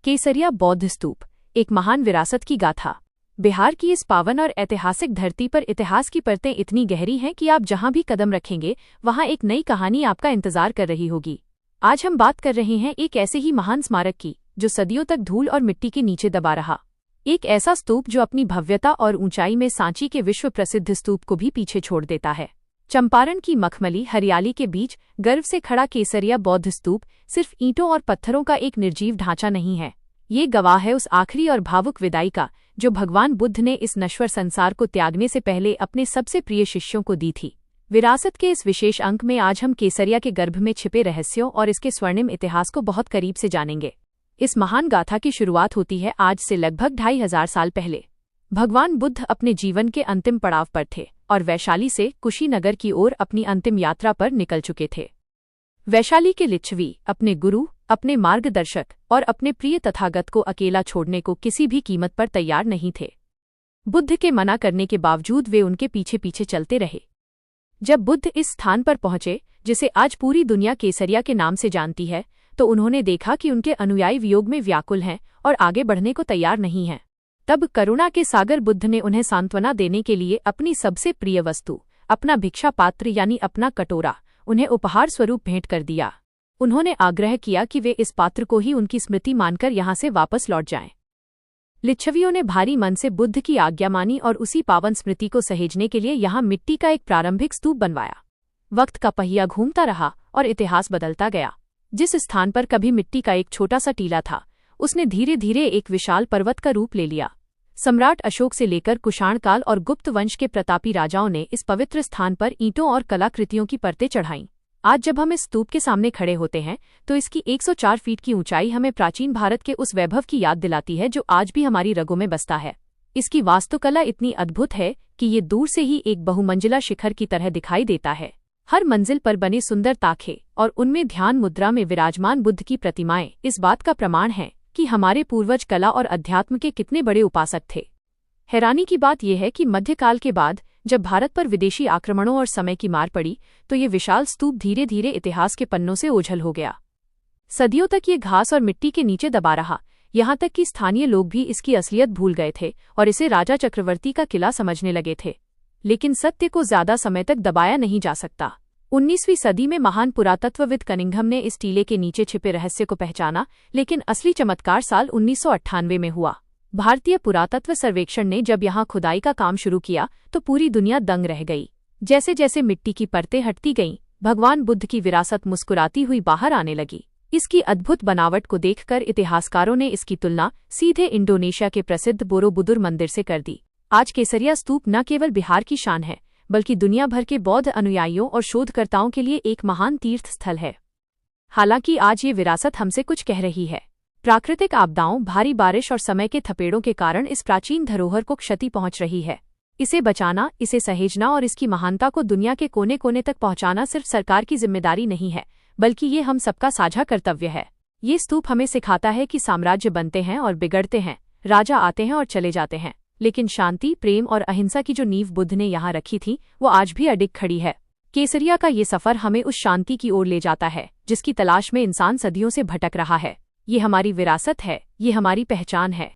केसरिया बौद्ध स्तूप, एक महान विरासत की गाथा। बिहार की इस पावन और ऐतिहासिक धरती पर इतिहास की परतें इतनी गहरी हैं कि आप जहां भी कदम रखेंगे वहां एक नई कहानी आपका इंतजार कर रही होगी। आज हम बात कर रहे हैं एक ऐसे ही महान स्मारक की जो सदियों तक धूल और मिट्टी के नीचे दबा रहा। एक ऐसा स्तूप जो अपनी भव्यता और ऊंचाई में सांची के विश्व प्रसिद्ध स्तूप को भी पीछे छोड़ देता है। चंपारण की मखमली हरियाली के बीच गर्व से खड़ा केसरिया बौद्ध स्तूप सिर्फ ईंटों और पत्थरों का एक निर्जीव ढांचा नहीं है। ये गवाह है उस आखिरी और भावुक विदाई का जो भगवान बुद्ध ने इस नश्वर संसार को त्यागने से पहले अपने सबसे प्रिय शिष्यों को दी थी। विरासत के इस विशेष अंक में आज हम केसरिया के गर्भ में छिपे रहस्यों और इसके स्वर्णिम इतिहास को बहुत करीब से जानेंगे। इस महान गाथा की शुरुआत होती है आज से लगभग 2500 साल पहले। भगवान बुद्ध अपने जीवन के अंतिम पड़ाव पर थे और वैशाली से कुशीनगर की ओर अपनी अंतिम यात्रा पर निकल चुके थे। वैशाली के लिच्छवी अपने गुरु, अपने मार्गदर्शक और अपने प्रिय तथागत को अकेला छोड़ने को किसी भी कीमत पर तैयार नहीं थे। बुद्ध के मना करने के बावजूद वे उनके पीछे पीछे चलते रहे। जब बुद्ध इस स्थान पर पहुंचे जिसे आज पूरी दुनिया केसरिया के नाम से जानती है, तो उन्होंने देखा कि उनके अनुयायी वियोग में व्याकुल हैं और आगे बढ़ने को तैयार नहीं हैं। तब करुणा के सागर बुद्ध ने उन्हें सांत्वना देने के लिए अपनी सबसे प्रिय वस्तु, अपना भिक्षा पात्र यानी अपना कटोरा, उन्हें उपहार स्वरूप भेंट कर दिया। उन्होंने आग्रह किया कि वे इस पात्र को ही उनकी स्मृति मानकर यहाँ से वापस लौट जाएं। लिच्छवियों ने भारी मन से बुद्ध की आज्ञा मानी और उसी पावन स्मृति को सहेजने के लिए यहाँ मिट्टी का एक प्रारंभिक स्तूप बनवाया। वक्त का पहिया घूमता रहा और इतिहास बदलता गया। जिस स्थान पर कभी मिट्टी का एक छोटा सा टीला था, उसने धीरे धीरे एक विशाल पर्वत का रूप ले लिया। सम्राट अशोक से लेकर कुषाण काल और गुप्त वंश के प्रतापी राजाओं ने इस पवित्र स्थान पर ईंटों और कलाकृतियों की परतें चढ़ाईं। आज जब हम इस स्तूप के सामने खड़े होते हैं तो इसकी 104 फीट की ऊंचाई हमें प्राचीन भारत के उस वैभव की याद दिलाती है जो आज भी हमारी रगों में बसता है। इसकी वास्तुकला इतनी अद्भुत है कि ये दूर से ही एक बहुमंजिला शिखर की तरह दिखाई देता है। हर मंजिल पर बने सुंदर ताखे और उनमें ध्यान मुद्रा में विराजमान बुद्ध की प्रतिमाएं इस बात का प्रमाण है कि हमारे पूर्वज कला और अध्यात्म के कितने बड़े उपासक थे। हैरानी की बात यह है कि मध्यकाल के बाद जब भारत पर विदेशी आक्रमणों और समय की मार पड़ी तो ये विशाल स्तूप धीरे धीरे इतिहास के पन्नों से ओझल हो गया। सदियों तक ये घास और मिट्टी के नीचे दबा रहा, यहाँ तक कि स्थानीय लोग भी इसकी असलियत भूल गए थे और इसे राजा चक्रवर्ती का किला समझने लगे थे। लेकिन सत्य को ज्यादा समय तक दबाया नहीं जा सकता। 19वीं सदी में महान पुरातत्वविद कनिंघम ने इस टीले के नीचे छिपे रहस्य को पहचाना, लेकिन असली चमत्कार साल 1998 में हुआ। भारतीय पुरातत्व सर्वेक्षण ने जब यहाँ खुदाई का काम शुरू किया तो पूरी दुनिया दंग रह गई। जैसे जैसे मिट्टी की परतें हटती गईं, भगवान बुद्ध की विरासत मुस्कुराती हुई बाहर आने लगी। इसकी अद्भुत बनावट को देखकर इतिहासकारों ने इसकी तुलना सीधे इंडोनेशिया के प्रसिद्ध बोरोबुदुर मंदिर से कर दी। आज केसरिया स्तूप न केवल बिहार की शान है, बल्कि दुनिया भर के बौद्ध अनुयायियों और शोधकर्ताओं के लिए एक महान तीर्थ स्थल है। हालांकि आज ये विरासत हमसे कुछ कह रही है। प्राकृतिक आपदाओं, भारी बारिश और समय के थपेड़ों के कारण इस प्राचीन धरोहर को क्षति पहुंच रही है। इसे बचाना, इसे सहेजना और इसकी महानता को दुनिया के कोने कोने तक पहुंचाना सिर्फ सरकार की जिम्मेदारी नहीं है, बल्कि ये हम सबका साझा कर्तव्य है। ये स्तूप हमें सिखाता है कि साम्राज्य बनते हैं और बिगड़ते हैं, राजा आते हैं और चले जाते हैं, लेकिन शांति, प्रेम और अहिंसा की जो नींव बुद्ध ने यहाँ रखी थी वो आज भी अडिग खड़ी है। केसरिया का ये सफर हमें उस शांति की ओर ले जाता है जिसकी तलाश में इंसान सदियों से भटक रहा है। ये हमारी विरासत है, ये हमारी पहचान है।